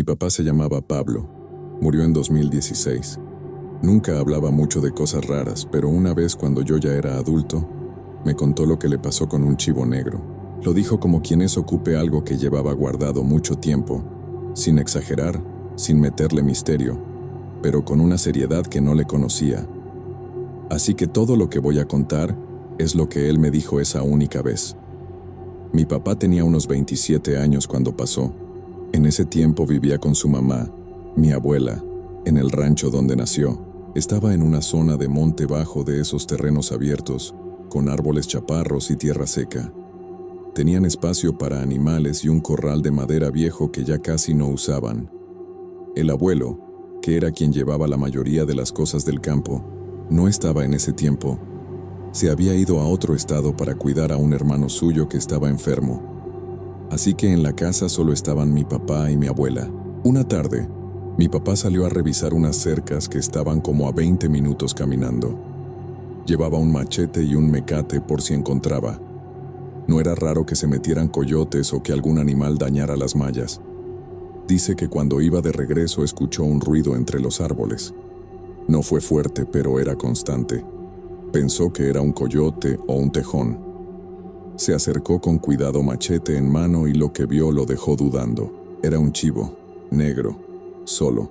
Mi papá se llamaba Pablo. Murió en 2016. Nunca hablaba mucho de cosas raras, pero una vez cuando yo ya era adulto, me contó lo que le pasó con un chivo negro. Lo dijo como quien ocupe algo que llevaba guardado mucho tiempo, sin exagerar, sin meterle misterio, pero con una seriedad que no le conocía. Así que todo lo que voy a contar es lo que él me dijo esa única vez. Mi papá tenía unos 27 años cuando pasó. En ese tiempo vivía con su mamá, mi abuela, en el rancho donde nació. Estaba en una zona de monte bajo de esos terrenos abiertos, con árboles chaparros y tierra seca. Tenían espacio para animales y un corral de madera viejo que ya casi no usaban. El abuelo, que era quien llevaba la mayoría de las cosas del campo, no estaba en ese tiempo. Se había ido a otro estado para cuidar a un hermano suyo que estaba enfermo. Así que en la casa solo estaban mi papá y mi abuela. Una tarde, mi papá salió a revisar unas cercas que estaban como a 20 minutos caminando. Llevaba un machete y un mecate por si encontraba. No era raro que se metieran coyotes o que algún animal dañara las mallas. Dice que cuando iba de regreso escuchó un ruido entre los árboles. No fue fuerte, pero era constante. Pensó que era un coyote o un tejón. Se acercó con cuidado, machete en mano, y lo que vio lo dejó dudando. Era un chivo, negro, solo,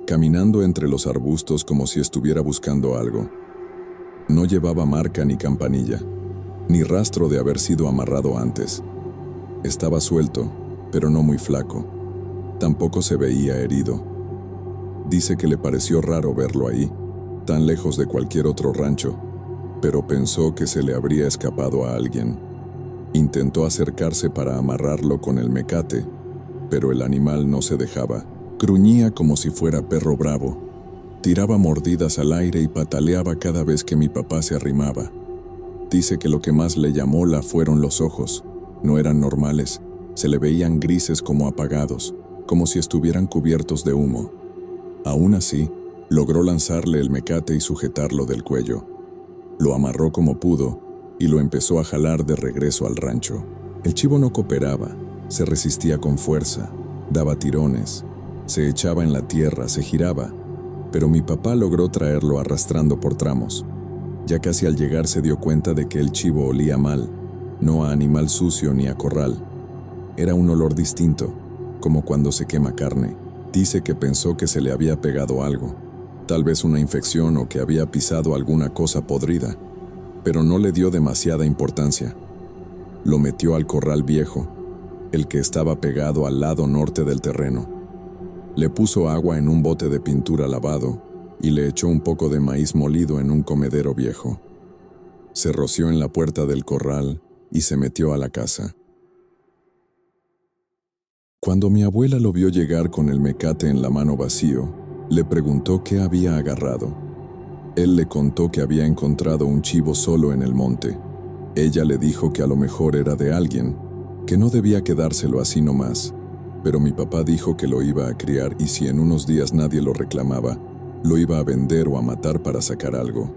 caminando entre los arbustos como si estuviera buscando algo. No llevaba marca ni campanilla, ni rastro de haber sido amarrado antes. Estaba suelto, pero no muy flaco. Tampoco se veía herido. Dice que le pareció raro verlo ahí, tan lejos de cualquier otro rancho, pero pensó que se le habría escapado a alguien. Intentó acercarse para amarrarlo con el mecate, pero el animal no se dejaba. Gruñía como si fuera perro bravo. Tiraba mordidas al aire y pataleaba cada vez que mi papá se arrimaba. Dice que lo que más le llamó la fueron los ojos. No eran normales, se le veían grises como apagados, como si estuvieran cubiertos de humo. Aún así, logró lanzarle el mecate y sujetarlo del cuello. Lo amarró como pudo y lo empezó a jalar de regreso al rancho. El chivo no cooperaba, se resistía con fuerza, daba tirones, se echaba en la tierra, se giraba, pero mi papá logró traerlo arrastrando por tramos. Ya casi al llegar se dio cuenta de que el chivo olía mal, no a animal sucio ni a corral. Era un olor distinto, como cuando se quema carne. Dice que pensó que se le había pegado algo, tal vez una infección o que había pisado alguna cosa podrida, pero no le dio demasiada importancia. Lo metió al corral viejo, el que estaba pegado al lado norte del terreno. Le puso agua en un bote de pintura lavado y le echó un poco de maíz molido en un comedero viejo. Se roció en la puerta del corral y se metió a la casa. Cuando mi abuela lo vio llegar con el mecate en la mano vacío, le preguntó qué había agarrado. Él le contó que había encontrado un chivo solo en el monte. Ella le dijo que a lo mejor era de alguien, que no debía quedárselo así nomás, pero mi papá dijo que lo iba a criar y si en unos días nadie lo reclamaba, lo iba a vender o a matar para sacar algo.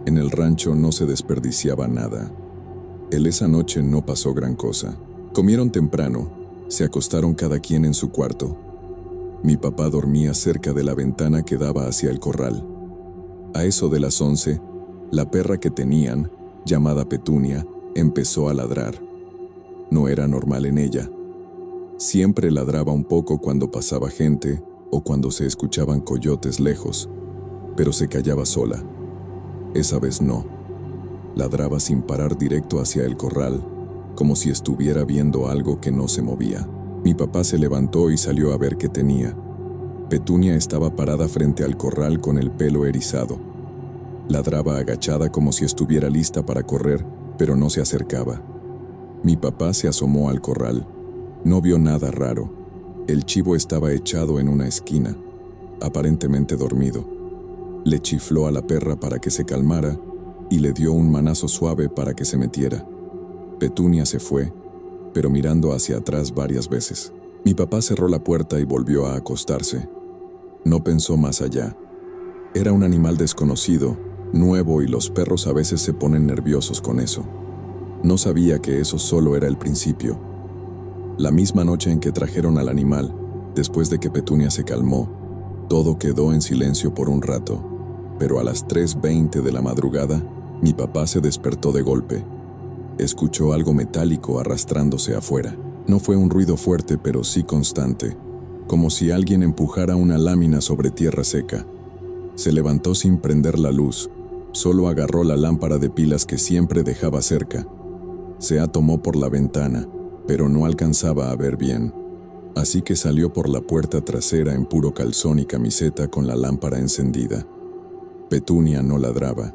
En el rancho no se desperdiciaba nada. Esa noche no pasó gran cosa. Comieron temprano. Se acostaron cada quien en su cuarto. Mi papá dormía cerca de la ventana que daba hacia el corral. A eso de las 11, la perra que tenían, llamada Petunia, empezó a ladrar. No era normal en ella. Siempre ladraba un poco cuando pasaba gente o cuando se escuchaban coyotes lejos, pero se callaba sola. Esa vez no. Ladraba sin parar directo hacia el corral, como si estuviera viendo algo que no se movía. Mi papá se levantó y salió a ver qué tenía. Petunia estaba parada frente al corral con el pelo erizado. Ladraba agachada como si estuviera lista para correr, pero no se acercaba. Mi papá se asomó al corral. No vio nada raro. El chivo estaba echado en una esquina, aparentemente dormido. Le chifló a la perra para que se calmara y le dio un manazo suave para que se metiera. Petunia se fue, pero mirando hacia atrás varias veces. Mi papá cerró la puerta y volvió a acostarse. No pensó más allá. Era un animal desconocido, nuevo, y los perros a veces se ponen nerviosos con eso. No sabía que eso solo era el principio. La misma noche en que trajeron al animal, Después de que Petunia se calmó, todo quedó en silencio por un rato, pero a las 3:20 de la madrugada, mi papá se despertó de golpe. Escuchó algo metálico arrastrándose afuera. No fue un ruido fuerte, pero sí constante, como si alguien empujara una lámina sobre tierra seca. Se levantó sin prender la luz, solo agarró la lámpara de pilas que siempre dejaba cerca. Se asomó por la ventana, pero no alcanzaba a ver bien. Así que salió por la puerta trasera en puro calzón y camiseta con la lámpara encendida. Petunia no ladraba.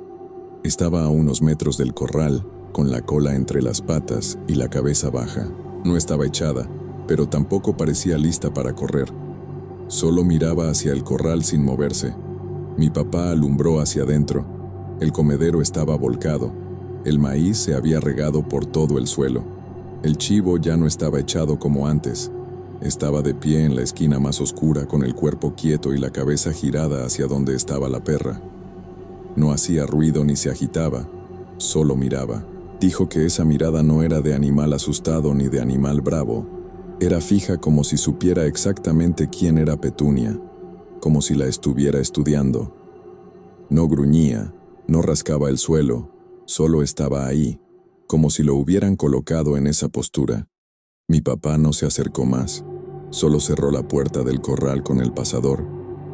Estaba a unos metros del corral, con la cola entre las patas y la cabeza baja. No estaba echada, pero tampoco parecía lista para correr. Solo miraba hacia el corral sin moverse. Mi papá alumbró hacia adentro. El comedero estaba volcado. El maíz se había regado por todo el suelo. El chivo ya no estaba echado como antes. Estaba de pie en la esquina más oscura, con el cuerpo quieto y la cabeza girada hacia donde estaba la perra. No hacía ruido ni se agitaba, solo miraba. Dijo que esa mirada no era de animal asustado ni de animal bravo. Era fija, como si supiera exactamente quién era Petunia, como si la estuviera estudiando. No gruñía, no rascaba el suelo, solo estaba ahí, como si lo hubieran colocado en esa postura. Mi papá no se acercó más, solo cerró la puerta del corral con el pasador,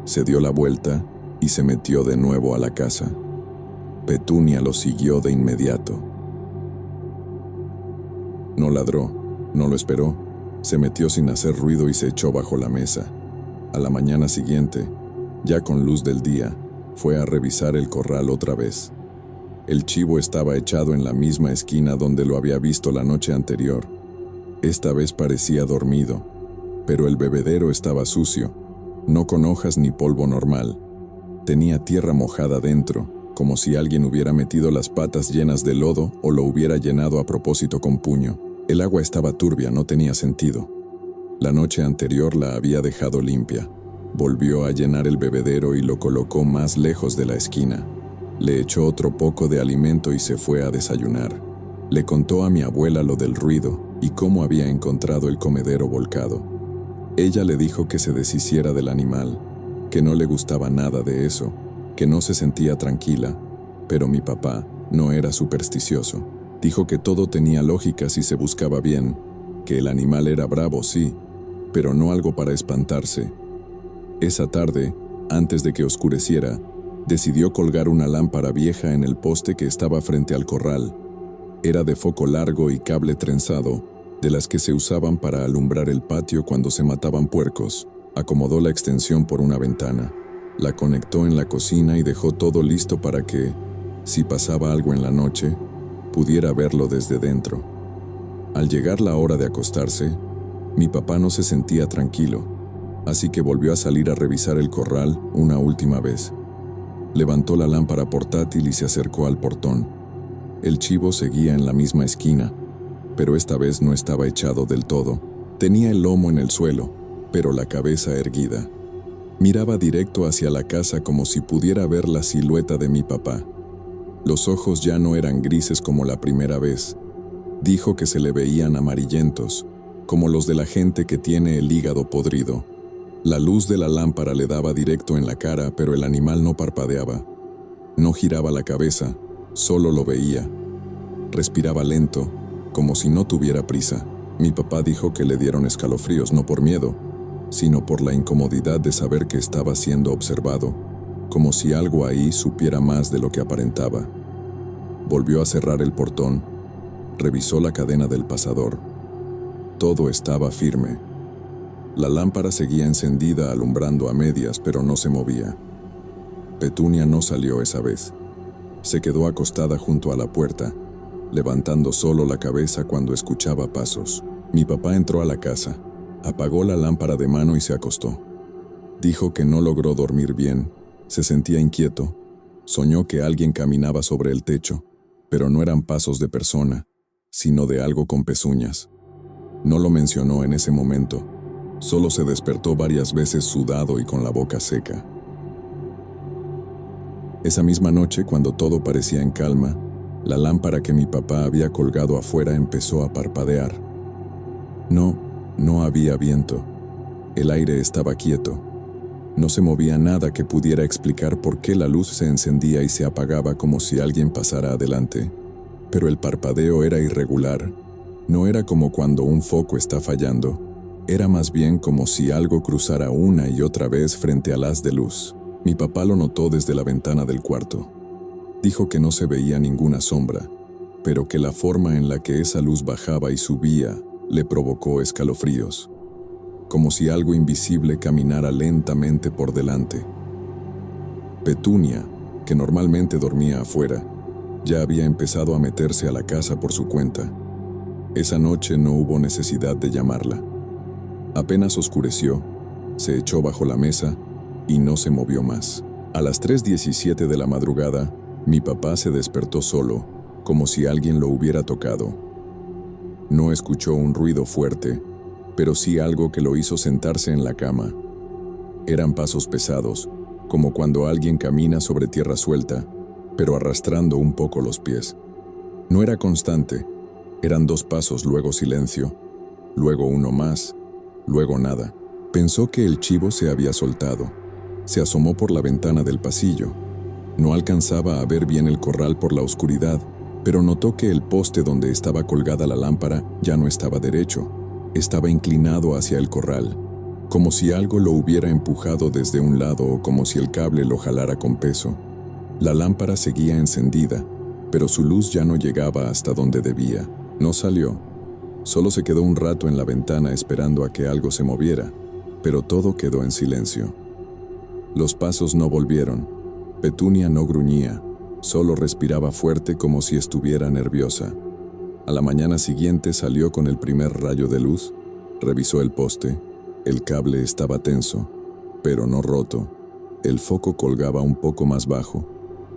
se dio la vuelta y se metió de nuevo a la casa. Petunia lo siguió de inmediato. No ladró, no lo esperó, se metió sin hacer ruido y se echó bajo la mesa. A la mañana siguiente, ya con luz del día, fue a revisar el corral otra vez. El chivo estaba echado en la misma esquina donde lo había visto la noche anterior. Esta vez parecía dormido, pero el bebedero estaba sucio, no con hojas ni polvo normal. Tenía tierra mojada dentro, como si alguien hubiera metido las patas llenas de lodo o lo hubiera llenado a propósito con puño. El agua estaba turbia, no tenía sentido. La noche anterior la había dejado limpia. Volvió a llenar el bebedero y lo colocó más lejos de la esquina. Le echó otro poco de alimento y se fue a desayunar. Le contó a mi abuela lo del ruido y cómo había encontrado el comedero volcado. Ella le dijo que se deshiciera del animal, que no le gustaba nada de eso, que no se sentía tranquila, pero mi papá no era supersticioso. Dijo que todo tenía lógica si se buscaba bien, que el animal era bravo, sí, pero no algo para espantarse. Esa tarde, antes de que oscureciera, decidió colgar una lámpara vieja en el poste que estaba frente al corral. Era de foco largo y cable trenzado, de las que se usaban para alumbrar el patio cuando se mataban puercos. Acomodó la extensión por una ventana, la conectó en la cocina y dejó todo listo para que, si pasaba algo en la noche, pudiera verlo desde dentro. Al llegar la hora de acostarse, mi papá no se sentía tranquilo, así que volvió a salir a revisar el corral una última vez. Levantó la lámpara portátil y se acercó al portón. El chivo seguía en la misma esquina, pero esta vez no estaba echado del todo. Tenía el lomo en el suelo, pero la cabeza erguida. Miraba directo hacia la casa como si pudiera ver la silueta de mi papá. Los ojos ya no eran grises como la primera vez. Dijo que se le veían amarillentos, como los de la gente que tiene el hígado podrido. La luz de la lámpara le daba directo en la cara, pero el animal no parpadeaba. No giraba la cabeza, solo lo veía. Respiraba lento, como si no tuviera prisa. Mi papá dijo que le dieron escalofríos no por miedo, sino por la incomodidad de saber que estaba siendo observado, como si algo ahí supiera más de lo que aparentaba. Volvió a cerrar el portón, revisó la cadena del pasador. Todo estaba firme. La lámpara seguía encendida alumbrando a medias, pero no se movía. Petunia no salió esa vez. Se quedó acostada junto a la puerta, levantando solo la cabeza cuando escuchaba pasos. Mi papá entró a la casa, apagó la lámpara de mano y se acostó. Dijo que no logró dormir bien, se sentía inquieto. Soñó que alguien caminaba sobre el techo, pero no eran pasos de persona, sino de algo con pezuñas. No lo mencionó en ese momento, solo se despertó varias veces sudado y con la boca seca. Esa misma noche, cuando todo parecía en calma, la lámpara que mi papá había colgado afuera empezó a parpadear. No había viento. El aire estaba quieto. No se movía nada que pudiera explicar por qué la luz se encendía y se apagaba como si alguien pasara adelante. Pero el parpadeo era irregular. No era como cuando un foco está fallando. Era más bien como si algo cruzara una y otra vez frente al haz de luz. Mi papá lo notó desde la ventana del cuarto. Dijo que no se veía ninguna sombra, pero que la forma en la que esa luz bajaba y subía le provocó escalofríos, como si algo invisible caminara lentamente por delante. Petunia, que normalmente dormía afuera, ya había empezado a meterse a la casa por su cuenta. Esa noche no hubo necesidad de llamarla. Apenas oscureció, se echó bajo la mesa y no se movió más. A las 3:17 de la madrugada, mi papá se despertó solo, como si alguien lo hubiera tocado. No escuchó un ruido fuerte, pero sí algo que lo hizo sentarse en la cama. Eran pasos pesados, como cuando alguien camina sobre tierra suelta, pero arrastrando un poco los pies. No era constante, eran 2 pasos, luego silencio, luego uno más, luego nada. Pensó que el chivo se había soltado. Se asomó por la ventana del pasillo. No alcanzaba a ver bien el corral por la oscuridad, pero notó que el poste donde estaba colgada la lámpara ya no estaba derecho, estaba inclinado hacia el corral, como si algo lo hubiera empujado desde un lado o como si el cable lo jalara con peso. La lámpara seguía encendida, pero su luz ya no llegaba hasta donde debía. No salió. Solo se quedó un rato en la ventana esperando a que algo se moviera, pero todo quedó en silencio. Los pasos no volvieron. Petunia no gruñía, solo respiraba fuerte como si estuviera nerviosa. A la mañana siguiente salió con el primer rayo de luz, revisó el poste. El cable estaba tenso, pero no roto. El foco colgaba un poco más bajo,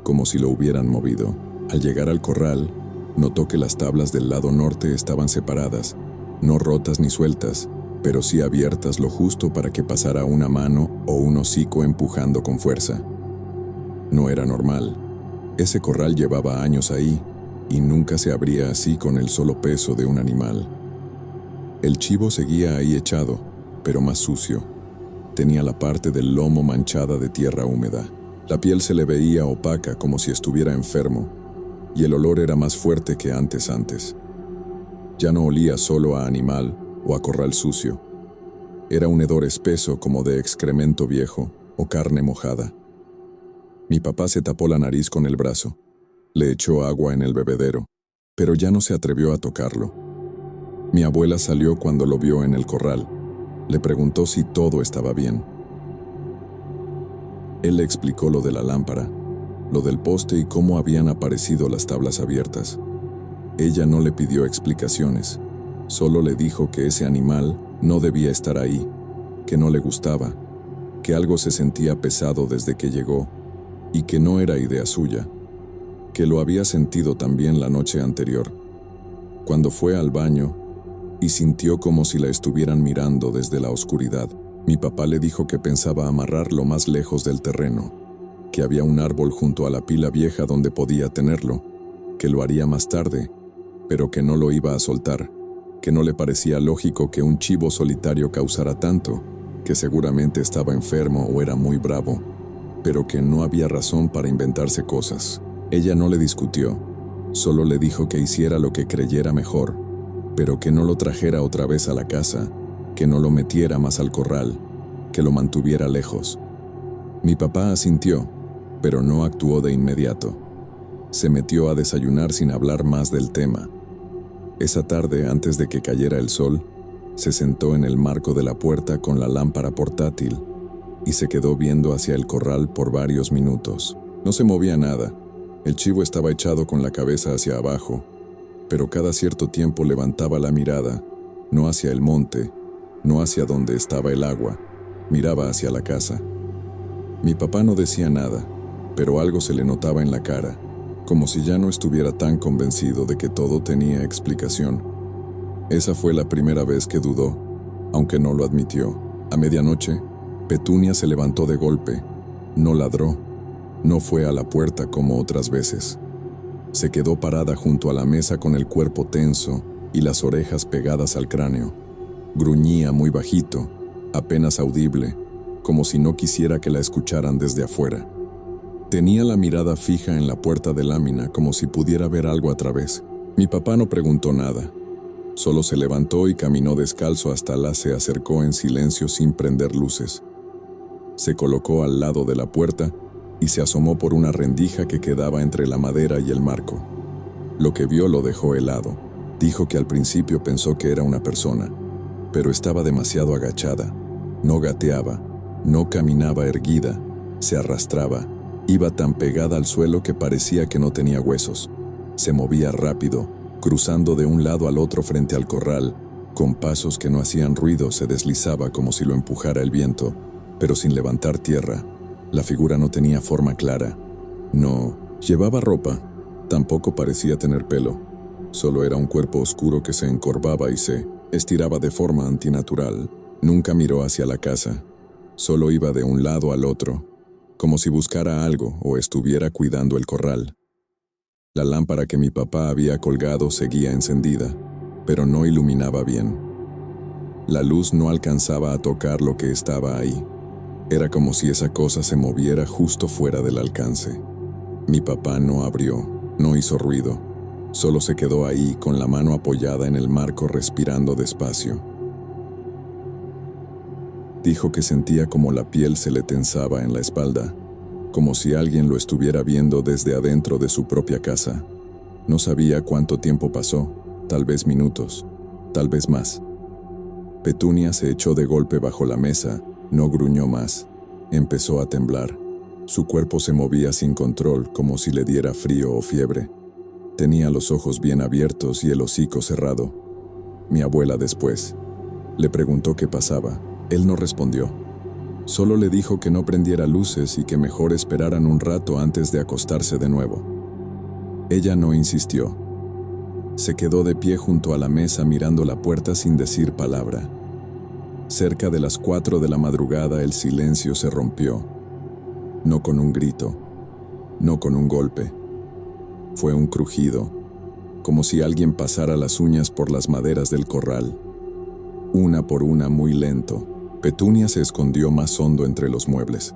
como si lo hubieran movido. Al llegar al corral, notó que las tablas del lado norte estaban separadas, no rotas ni sueltas, pero sí abiertas lo justo para que pasara una mano o un hocico empujando con fuerza. No era normal. Ese corral llevaba años ahí, y nunca se abría así con el solo peso de un animal. El chivo seguía ahí echado, pero más sucio. Tenía la parte del lomo manchada de tierra húmeda. La piel se le veía opaca como si estuviera enfermo, y el olor era más fuerte que antes. Ya no olía solo a animal o a corral sucio. Era un hedor espeso como de excremento viejo o carne mojada. Mi papá se tapó la nariz con el brazo. Le echó agua en el bebedero, pero ya no se atrevió a tocarlo. Mi abuela salió cuando lo vio en el corral. Le preguntó si todo estaba bien. Él le explicó lo de la lámpara, lo del poste y cómo habían aparecido las tablas abiertas. Ella no le pidió explicaciones, solo le dijo que ese animal no debía estar ahí, que no le gustaba, que algo se sentía pesado desde que llegó y que no era idea suya, que lo había sentido también la noche anterior, cuando fue al baño y sintió como si la estuvieran mirando desde la oscuridad. Mi papá le dijo que pensaba amarrarlo más lejos del terreno, que había un árbol junto a la pila vieja donde podía tenerlo, que lo haría más tarde, pero que no lo iba a soltar, que no le parecía lógico que un chivo solitario causara tanto, que seguramente estaba enfermo o era muy bravo, pero que no había razón para inventarse cosas. Ella no le discutió, solo le dijo que hiciera lo que creyera mejor, pero que no lo trajera otra vez a la casa, que no lo metiera más al corral, que lo mantuviera lejos. Mi papá asintió, pero no actuó de inmediato. Se metió a desayunar sin hablar más del tema. Esa tarde, antes de que cayera el sol, se sentó en el marco de la puerta con la lámpara portátil y se quedó viendo hacia el corral por varios minutos. No se movía nada. El chivo estaba echado con la cabeza hacia abajo, pero cada cierto tiempo levantaba la mirada, no hacia el monte, no hacia donde estaba el agua, miraba hacia la casa. Mi papá no decía nada, pero algo se le notaba en la cara, como si ya no estuviera tan convencido de que todo tenía explicación. Esa fue la primera vez que dudó, aunque no lo admitió. A medianoche, Petunia se levantó de golpe, no ladró, no fue a la puerta como otras veces. Se quedó parada junto a la mesa con el cuerpo tenso y las orejas pegadas al cráneo. Gruñía muy bajito, apenas audible, como si no quisiera que la escucharan desde afuera. Tenía la mirada fija en la puerta de lámina como si pudiera ver algo a través. Mi papá no preguntó nada. Solo se levantó y caminó descalzo hasta se acercó en silencio sin prender luces. Se colocó al lado de la puerta y se asomó por una rendija que quedaba entre la madera y el marco. Lo que vio lo dejó helado. Dijo que al principio pensó que era una persona, pero estaba demasiado agachada. No gateaba, no caminaba erguida, se arrastraba. Iba tan pegada al suelo que parecía que no tenía huesos. Se movía rápido, cruzando de un lado al otro frente al corral. Con pasos que no hacían ruido se deslizaba como si lo empujara el viento, pero sin levantar tierra. La figura no tenía forma clara. No llevaba ropa, tampoco parecía tener pelo. Solo era un cuerpo oscuro que se encorvaba y se estiraba de forma antinatural. Nunca miró hacia la casa. Solo iba de un lado al otro, como si buscara algo o estuviera cuidando el corral. La lámpara que mi papá había colgado seguía encendida, pero no iluminaba bien. La luz no alcanzaba a tocar lo que estaba ahí. Era como si esa cosa se moviera justo fuera del alcance. Mi papá no abrió, no hizo ruido. Solo se quedó ahí con la mano apoyada en el marco respirando despacio. Dijo que sentía como la piel se le tensaba en la espalda, como si alguien lo estuviera viendo desde adentro de su propia casa. No sabía cuánto tiempo pasó, tal vez minutos, tal vez más. Petunia se echó de golpe bajo la mesa, no gruñó más. Empezó a temblar. Su cuerpo se movía sin control, como si le diera frío o fiebre. Tenía los ojos bien abiertos y el hocico cerrado. Mi abuela después le preguntó qué pasaba. Él no respondió. Solo le dijo que no prendiera luces y que mejor esperaran un rato antes de acostarse de nuevo. Ella no insistió. Se quedó de pie junto a la mesa mirando la puerta sin decir palabra. Cerca de las 4 de la madrugada el silencio se rompió. No con un grito, no con un golpe. Fue un crujido, como si alguien pasara las uñas por las maderas del corral. Una por una, muy lento. Petunia se escondió más hondo entre los muebles.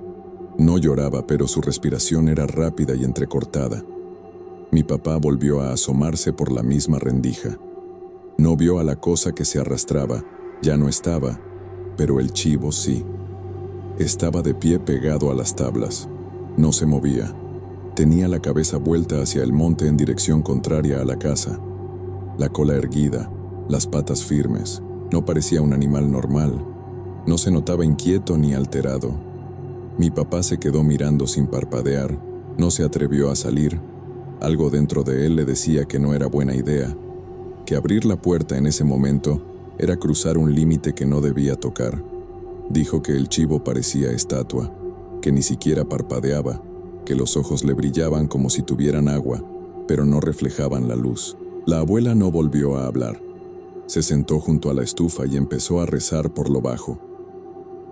No lloraba, pero su respiración era rápida y entrecortada. Mi papá volvió a asomarse por la misma rendija. No vio a la cosa que se arrastraba, ya no estaba, pero el chivo sí. Estaba de pie pegado a las tablas. No se movía. Tenía la cabeza vuelta hacia el monte en dirección contraria a la casa. La cola erguida, las patas firmes. No parecía un animal normal. No se notaba inquieto ni alterado. Mi papá se quedó mirando sin parpadear. No se atrevió a salir. Algo dentro de él le decía que no era buena idea, que abrir la puerta en ese momento era cruzar un límite que no debía tocar. Dijo que el chivo parecía estatua, que ni siquiera parpadeaba, que los ojos le brillaban como si tuvieran agua, pero no reflejaban la luz. La abuela no volvió a hablar. Se sentó junto a la estufa y empezó a rezar por lo bajo.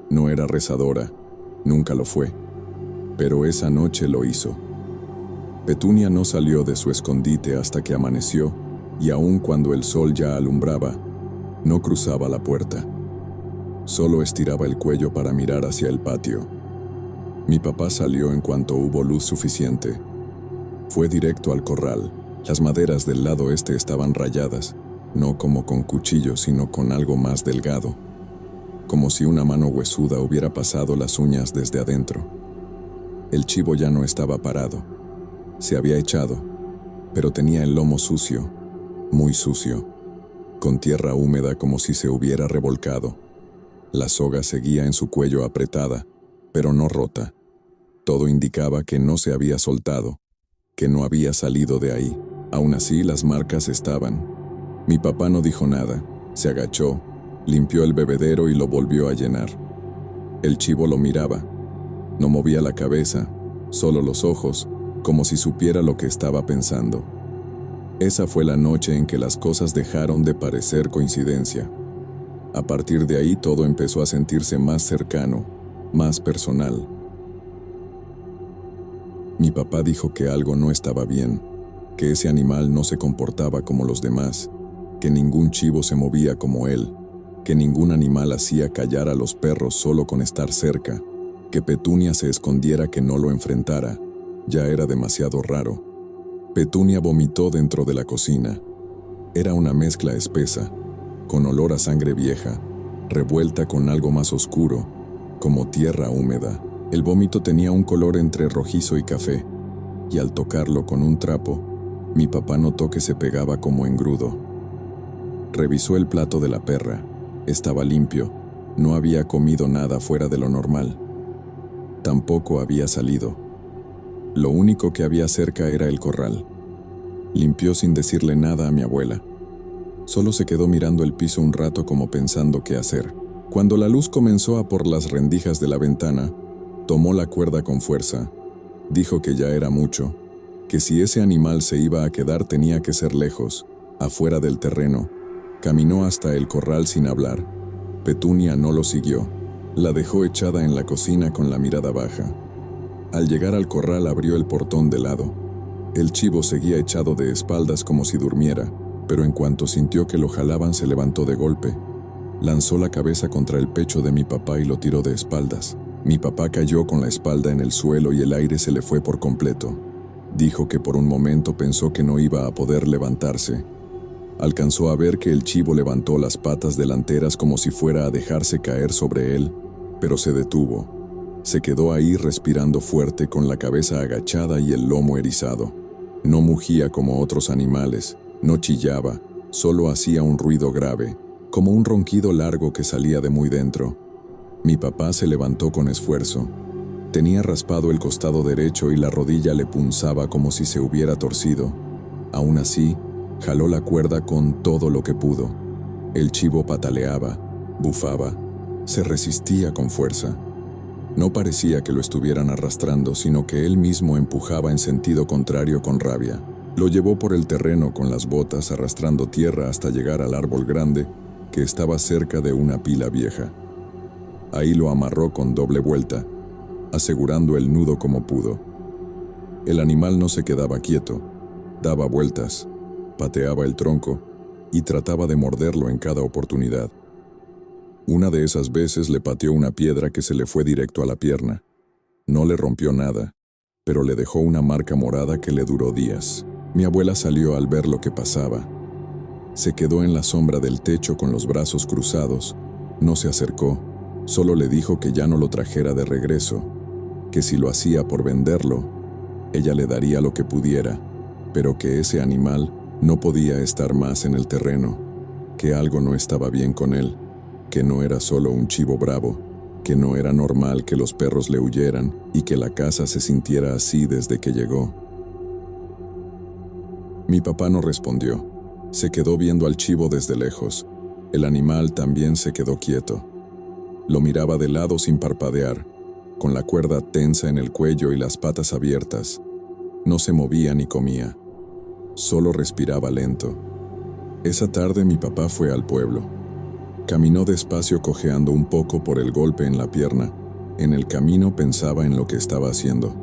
No era rezadora, nunca lo fue, pero esa noche lo hizo. Petunia no salió de su escondite hasta que amaneció, y aun cuando el sol ya alumbraba, no cruzaba la puerta. Solo estiraba el cuello para mirar hacia el patio. Mi papá salió en cuanto hubo luz suficiente. Fue directo al corral. Las maderas del lado este estaban rayadas, no como con cuchillo, sino con algo más delgado, como si una mano huesuda hubiera pasado las uñas desde adentro. El chivo ya no estaba parado. Se había echado, pero tenía el lomo sucio, muy sucio, con tierra húmeda como si se hubiera revolcado. La soga seguía en su cuello apretada, pero no rota. Todo indicaba que no se había soltado, que no había salido de ahí. Aún así, las marcas estaban. Mi papá no dijo nada, se agachó, limpió el bebedero y lo volvió a llenar. El chivo lo miraba. No movía la cabeza, solo los ojos, como si supiera lo que estaba pensando. Esa fue la noche en que las cosas dejaron de parecer coincidencia. A partir de ahí todo empezó a sentirse más cercano, más personal. Mi papá dijo que algo no estaba bien, que ese animal no se comportaba como los demás, que ningún chivo se movía como él, que ningún animal hacía callar a los perros solo con estar cerca, que Petunia se escondiera, que no lo enfrentara, ya era demasiado raro. Petunia vomitó dentro de la cocina. Era una mezcla espesa, con olor a sangre vieja, revuelta con algo más oscuro, como tierra húmeda. El vómito tenía un color entre rojizo y café, y al tocarlo con un trapo, mi papá notó que se pegaba como engrudo. Revisó el plato de la perra. Estaba limpio, no había comido nada fuera de lo normal. Tampoco había salido. Lo único que había cerca era el corral. Limpió sin decirle nada a mi abuela. Solo se quedó mirando el piso un rato como pensando qué hacer. Cuando la luz comenzó a por las rendijas de la ventana, tomó la cuerda con fuerza. Dijo que ya era mucho, que si ese animal se iba a quedar tenía que ser lejos, afuera del terreno. Caminó hasta el corral sin hablar. Petunia no lo siguió. La dejó echada en la cocina con la mirada baja. Al llegar al corral abrió el portón de lado. El chivo seguía echado de espaldas como si durmiera, pero en cuanto sintió que lo jalaban se levantó de golpe. Lanzó la cabeza contra el pecho de mi papá y lo tiró de espaldas. Mi papá cayó con la espalda en el suelo y el aire se le fue por completo. Dijo que por un momento pensó que no iba a poder levantarse. Alcanzó a ver que el chivo levantó las patas delanteras como si fuera a dejarse caer sobre él, pero se detuvo. Se quedó ahí respirando fuerte con la cabeza agachada y el lomo erizado. No mugía como otros animales, no chillaba, solo hacía un ruido grave, como un ronquido largo que salía de muy dentro. Mi papá se levantó con esfuerzo. Tenía raspado el costado derecho y la rodilla le punzaba como si se hubiera torcido. Aún así, jaló la cuerda con todo lo que pudo. El chivo pataleaba, bufaba, se resistía con fuerza. No parecía que lo estuvieran arrastrando, sino que él mismo empujaba en sentido contrario con rabia. Lo llevó por el terreno con las botas arrastrando tierra hasta llegar al árbol grande que estaba cerca de una pila vieja. Ahí lo amarró con doble vuelta, asegurando el nudo como pudo. El animal no se quedaba quieto, daba vueltas, pateaba el tronco y trataba de morderlo en cada oportunidad. Una de esas veces le pateó una piedra que se le fue directo a la pierna. No le rompió nada, pero le dejó una marca morada que le duró días. Mi abuela salió al ver lo que pasaba. Se quedó en la sombra del techo con los brazos cruzados. No se acercó, solo le dijo que ya no lo trajera de regreso, que si lo hacía por venderlo, ella le daría lo que pudiera, pero que ese animal no podía estar más en el terreno, que algo no estaba bien con él, que no era solo un chivo bravo, que no era normal que los perros le huyeran y que la casa se sintiera así desde que llegó. Mi papá no respondió. Se quedó viendo al chivo desde lejos. El animal también se quedó quieto. Lo miraba de lado sin parpadear, con la cuerda tensa en el cuello y las patas abiertas. No se movía ni comía. Solo respiraba lento. Esa tarde mi papá fue al pueblo. Caminó despacio cojeando un poco por el golpe en la pierna. En el camino pensaba en lo que estaba haciendo.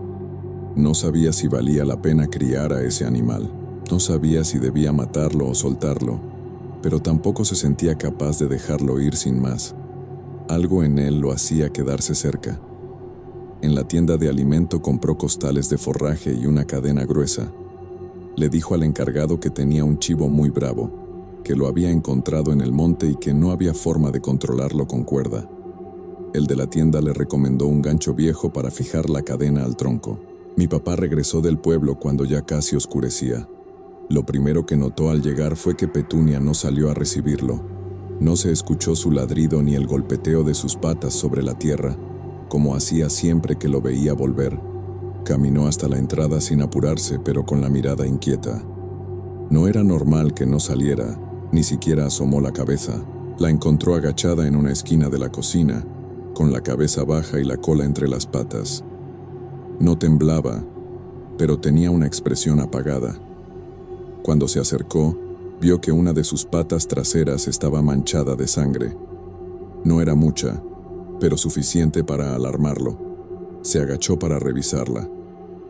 No sabía si valía la pena criar a ese animal. No sabía si debía matarlo o soltarlo, pero tampoco se sentía capaz de dejarlo ir sin más. Algo en él lo hacía quedarse cerca. En la tienda de alimento compró costales de forraje y una cadena gruesa. Le dijo al encargado que tenía un chivo muy bravo, que lo había encontrado en el monte y que no había forma de controlarlo con cuerda. El de la tienda le recomendó un gancho viejo para fijar la cadena al tronco. Mi papá regresó del pueblo cuando ya casi oscurecía. Lo primero que notó al llegar fue que Petunia no salió a recibirlo. No se escuchó su ladrido ni el golpeteo de sus patas sobre la tierra, como hacía siempre que lo veía volver. Caminó hasta la entrada sin apurarse, pero con la mirada inquieta. No era normal que no saliera, ni siquiera asomó la cabeza. La encontró agachada en una esquina de la cocina, con la cabeza baja y la cola entre las patas. No temblaba, pero tenía una expresión apagada. Cuando se acercó, vio que una de sus patas traseras estaba manchada de sangre. No era mucha, pero suficiente para alarmarlo. Se agachó para revisarla.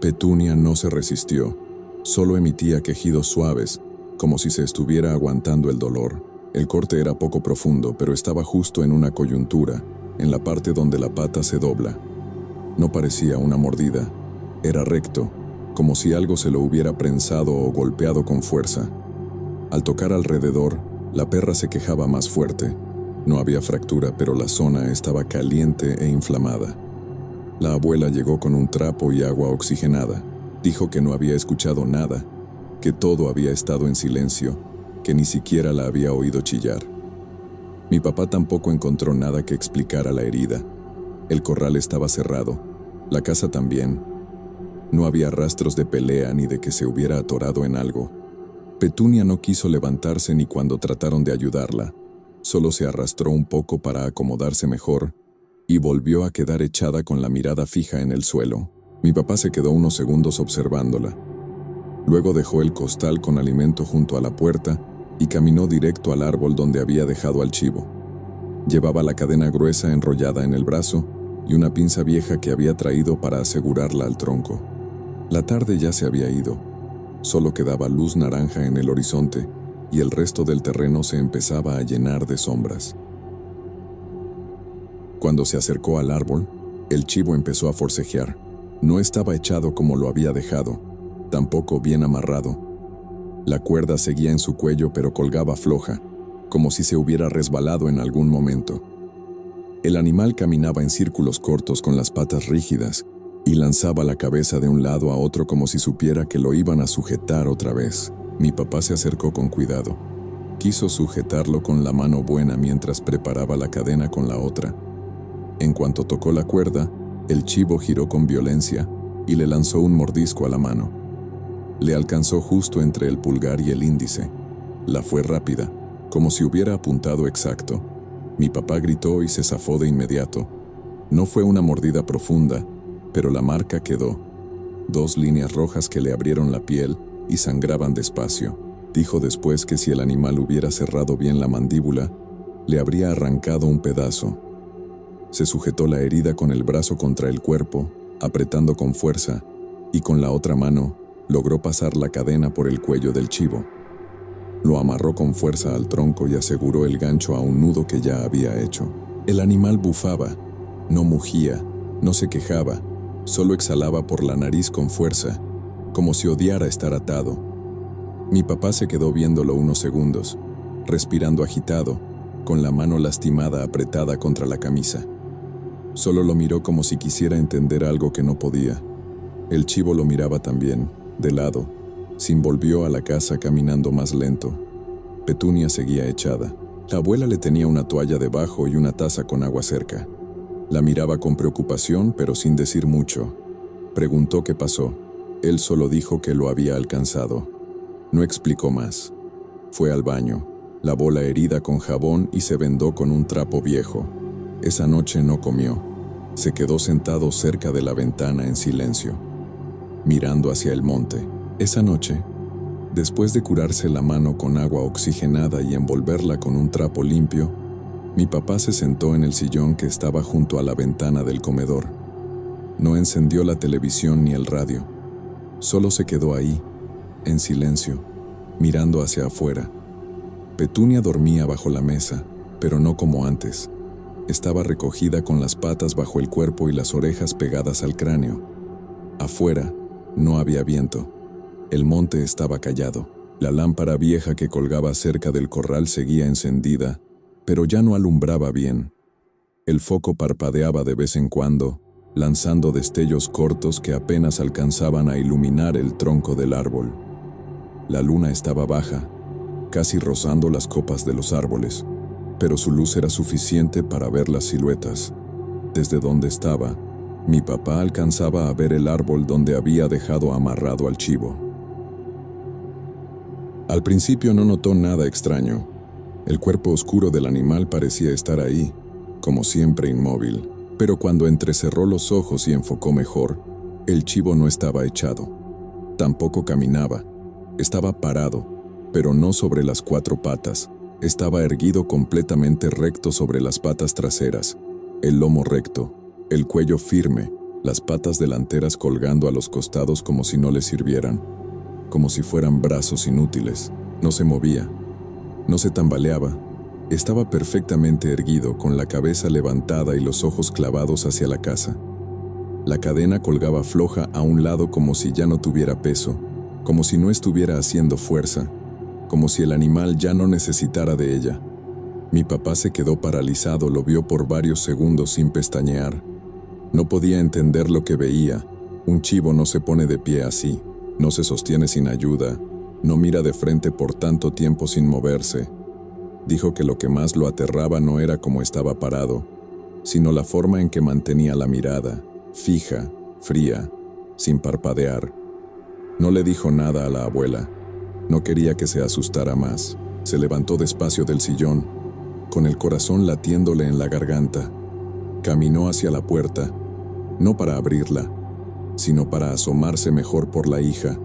Petunia no se resistió, solo emitía quejidos suaves, como si se estuviera aguantando el dolor. El corte era poco profundo, pero estaba justo en una coyuntura, en la parte donde la pata se dobla. No parecía una mordida, era recto, como si algo se lo hubiera prensado o golpeado con fuerza. Al tocar alrededor, la perra se quejaba más fuerte. No había fractura, pero la zona estaba caliente e inflamada. La abuela llegó con un trapo y agua oxigenada. Dijo que no había escuchado nada, que todo había estado en silencio, que ni siquiera la había oído chillar. Mi papá tampoco encontró nada que explicara la herida. El corral estaba cerrado, la casa también. No había rastros de pelea ni de que se hubiera atorado en algo. Petunia no quiso levantarse ni cuando trataron de ayudarla. Solo se arrastró un poco para acomodarse mejor y volvió a quedar echada con la mirada fija en el suelo. Mi papá se quedó unos segundos observándola. Luego dejó el costal con alimento junto a la puerta y caminó directo al árbol donde había dejado al chivo. Llevaba la cadena gruesa enrollada en el brazo y una pinza vieja que había traído para asegurarla al tronco. La tarde ya se había ido. Solo quedaba luz naranja en el horizonte y el resto del terreno se empezaba a llenar de sombras. Cuando se acercó al árbol, el chivo empezó a forcejear. No estaba echado como lo había dejado, tampoco bien amarrado. La cuerda seguía en su cuello pero colgaba floja, como si se hubiera resbalado en algún momento. El animal caminaba en círculos cortos con las patas rígidas y lanzaba la cabeza de un lado a otro como si supiera que lo iban a sujetar otra vez. Mi papá se acercó con cuidado. Quiso sujetarlo con la mano buena mientras preparaba la cadena con la otra. En cuanto tocó la cuerda, el chivo giró con violencia y le lanzó un mordisco a la mano. Le alcanzó justo entre el pulgar y el índice. La fue rápida, como si hubiera apuntado exacto. Mi papá gritó y se zafó de inmediato. No fue una mordida profunda, pero la marca quedó. 2 líneas rojas que le abrieron la piel y sangraban despacio. Dijo después que si el animal hubiera cerrado bien la mandíbula, le habría arrancado un pedazo. Se sujetó la herida con el brazo contra el cuerpo, apretando con fuerza, y con la otra mano logró pasar la cadena por el cuello del chivo. Lo amarró con fuerza al tronco y aseguró el gancho a un nudo que ya había hecho. El animal bufaba, no mugía, no se quejaba, solo exhalaba por la nariz con fuerza, como si odiara estar atado. Mi papá se quedó viéndolo unos segundos, respirando agitado, con la mano lastimada apretada contra la camisa. Solo lo miró como si quisiera entender algo que no podía. El chivo lo miraba también, de lado. Se volvió a la casa caminando más lento. Petunia seguía echada. La abuela le tenía una toalla debajo y una taza con agua cerca. La miraba con preocupación, pero sin decir mucho. Preguntó qué pasó. Él solo dijo que lo había alcanzado. No explicó más. Fue al baño, lavó la herida con jabón y se vendó con un trapo viejo. Esa noche no comió. Se quedó sentado cerca de la ventana en silencio, mirando hacia el monte. Esa noche, después de curarse la mano con agua oxigenada y envolverla con un trapo limpio, mi papá se sentó en el sillón que estaba junto a la ventana del comedor. No encendió la televisión ni el radio. Solo se quedó ahí, en silencio, mirando hacia afuera. Petunia dormía bajo la mesa, pero no como antes. Estaba recogida con las patas bajo el cuerpo y las orejas pegadas al cráneo. Afuera, no había viento. El monte estaba callado. La lámpara vieja que colgaba cerca del corral seguía encendida, pero ya no alumbraba bien. El foco parpadeaba de vez en cuando, lanzando destellos cortos que apenas alcanzaban a iluminar el tronco del árbol. La luna estaba baja, casi rozando las copas de los árboles, pero su luz era suficiente para ver las siluetas. Desde donde estaba, mi papá alcanzaba a ver el árbol donde había dejado amarrado al chivo. Al principio no notó nada extraño. El cuerpo oscuro del animal parecía estar ahí, como siempre inmóvil, pero cuando entrecerró los ojos y enfocó mejor, el chivo no estaba echado. Tampoco caminaba. Estaba parado, pero no sobre las 4 patas. Estaba erguido completamente recto sobre las patas traseras, el lomo recto, el cuello firme, las patas delanteras colgando a los costados como si no le sirvieran, como si fueran brazos inútiles. No se movía. No se tambaleaba. Estaba perfectamente erguido, con la cabeza levantada y los ojos clavados hacia la casa. La cadena colgaba floja a un lado como si ya no tuviera peso, como si no estuviera haciendo fuerza, como si el animal ya no necesitara de ella. Mi papá se quedó paralizado, lo vio por varios segundos sin pestañear. No podía entender lo que veía. Un chivo no se pone de pie así, no se sostiene sin ayuda, no mira de frente por tanto tiempo sin moverse. Dijo que lo que más lo aterraba no era cómo estaba parado, sino la forma en que mantenía la mirada, fija, fría, sin parpadear. No le dijo nada a la abuela. No quería que se asustara más. Se levantó despacio del sillón, con el corazón latiéndole en la garganta. Caminó hacia la puerta, no para abrirla, sino para asomarse mejor por la hija.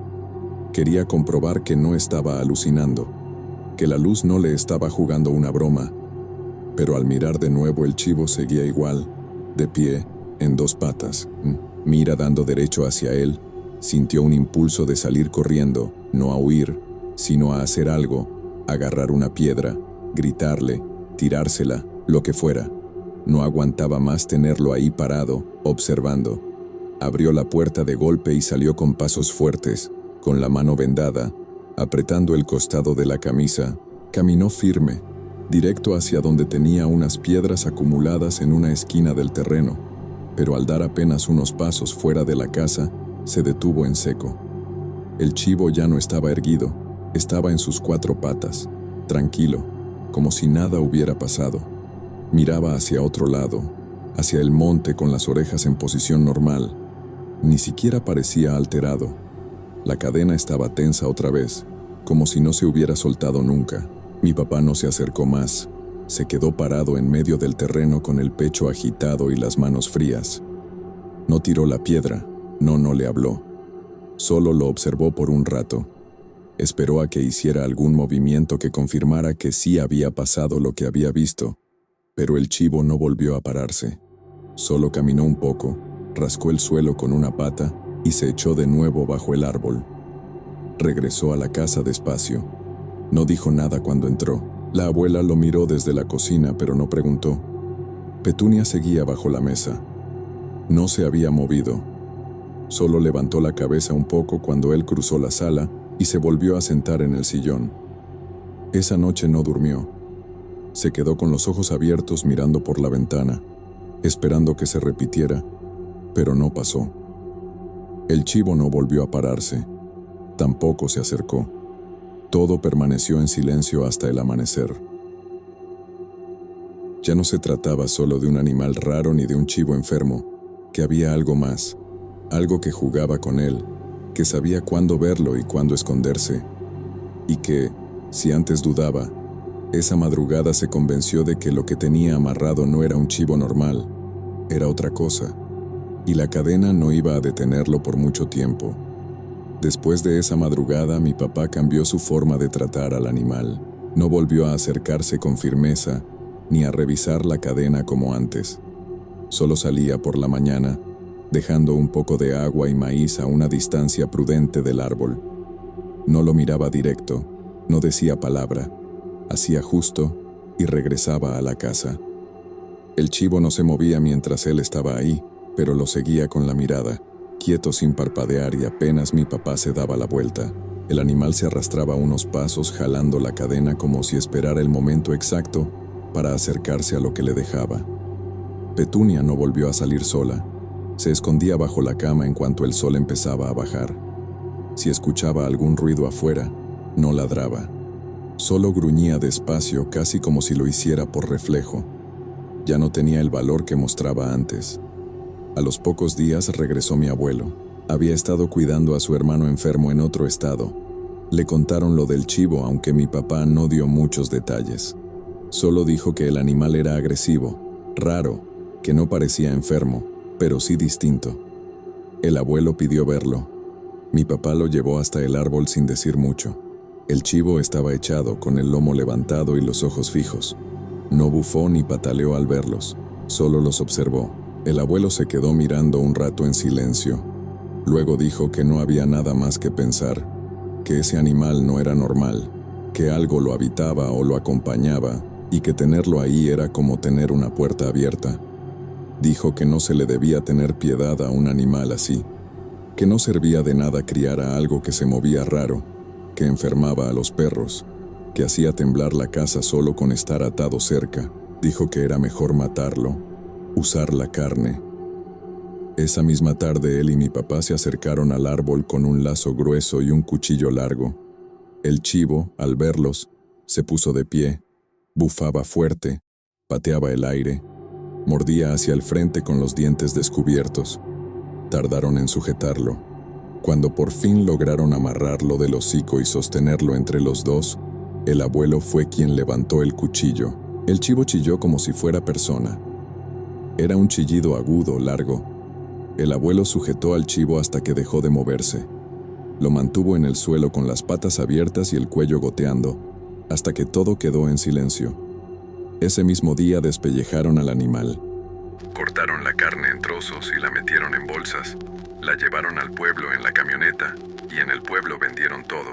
Quería comprobar que no estaba alucinando, que la luz no le estaba jugando una broma. Pero al mirar de nuevo, el chivo seguía igual, de pie, en dos patas. Mira dando derecho hacia él. Sintió un impulso de salir corriendo, no a huir, sino a hacer algo, agarrar una piedra, gritarle, tirársela, lo que fuera. No aguantaba más tenerlo ahí parado, observando. Abrió la puerta de golpe y salió con pasos fuertes, con la mano vendada, apretando el costado de la camisa. Caminó firme, directo hacia donde tenía unas piedras acumuladas en una esquina del terreno, pero al dar apenas unos pasos fuera de la casa, se detuvo en seco. El chivo ya no estaba erguido, estaba en sus cuatro patas, tranquilo, como si nada hubiera pasado. Miraba hacia otro lado, hacia el monte con las orejas en posición normal. Ni siquiera parecía alterado. La cadena estaba tensa otra vez, como si no se hubiera soltado nunca. Mi papá no se acercó más. Se quedó parado en medio del terreno con el pecho agitado y las manos frías. No tiró la piedra. No le habló. Solo lo observó por un rato. Esperó a que hiciera algún movimiento que confirmara que sí había pasado lo que había visto, pero el chivo no volvió a pararse. Solo caminó un poco, rascó el suelo con una pata y se echó de nuevo bajo el árbol. Regresó a la casa despacio. No dijo nada cuando entró. La abuela lo miró desde la cocina, pero no preguntó. Petunia seguía bajo la mesa. No se había movido. Solo levantó la cabeza un poco cuando él cruzó la sala y se volvió a sentar en el sillón. Esa noche no durmió. Se quedó con los ojos abiertos mirando por la ventana, esperando que se repitiera, pero no pasó. El chivo no volvió a pararse. Tampoco se acercó. Todo permaneció en silencio hasta el amanecer. Ya no se trataba solo de un animal raro ni de un chivo enfermo, que había algo más. Algo que jugaba con él, que sabía cuándo verlo y cuándo esconderse, y que, si antes dudaba, esa madrugada se convenció de que lo que tenía amarrado no era un chivo normal, era otra cosa, y la cadena no iba a detenerlo por mucho tiempo. Después de esa madrugada, mi papá cambió su forma de tratar al animal. No volvió a acercarse con firmeza, ni a revisar la cadena como antes. Solo salía por la mañana, dejando un poco de agua y maíz a una distancia prudente del árbol. No lo miraba directo, no decía palabra, hacía justo y regresaba a la casa. El chivo no se movía mientras él estaba ahí, pero lo seguía con la mirada, quieto sin parpadear, y apenas mi papá se daba la vuelta, el animal se arrastraba unos pasos jalando la cadena como si esperara el momento exacto para acercarse a lo que le dejaba. Petunia no volvió a salir sola. Se escondía bajo la cama en cuanto el sol empezaba a bajar. Si escuchaba algún ruido afuera, no ladraba. Solo gruñía despacio, casi como si lo hiciera por reflejo. Ya no tenía el valor que mostraba antes. A los pocos días regresó mi abuelo. Había estado cuidando a su hermano enfermo en otro estado. Le contaron lo del chivo, aunque mi papá no dio muchos detalles. Solo dijo que el animal era agresivo, raro, que no parecía enfermo, pero sí distinto. El abuelo pidió verlo. Mi papá lo llevó hasta el árbol sin decir mucho. El chivo estaba echado, con el lomo levantado y los ojos fijos. No bufó ni pataleó al verlos, solo los observó. El abuelo se quedó mirando un rato en silencio. Luego dijo que no había nada más que pensar, que ese animal no era normal, que algo lo habitaba o lo acompañaba y que tenerlo ahí era como tener una puerta abierta. Dijo que no se le debía tener piedad a un animal así, que no servía de nada criar a algo que se movía raro, que enfermaba a los perros, que hacía temblar la casa solo con estar atado cerca. Dijo que era mejor matarlo, usar la carne. Esa misma tarde él y mi papá se acercaron al árbol con un lazo grueso y un cuchillo largo. El chivo, al verlos, se puso de pie, bufaba fuerte, pateaba el aire, mordía hacia el frente con los dientes descubiertos. Tardaron en sujetarlo. Cuando por fin lograron amarrarlo del hocico y sostenerlo entre los dos, el abuelo fue quien levantó el cuchillo. El chivo chilló como si fuera persona. Era un chillido agudo, largo. El abuelo sujetó al chivo hasta que dejó de moverse. Lo mantuvo en el suelo con las patas abiertas y el cuello goteando, hasta que todo quedó en silencio. Ese mismo día despellejaron al animal. Cortaron la carne en trozos y la metieron en bolsas. La llevaron al pueblo en la camioneta y en el pueblo vendieron todo.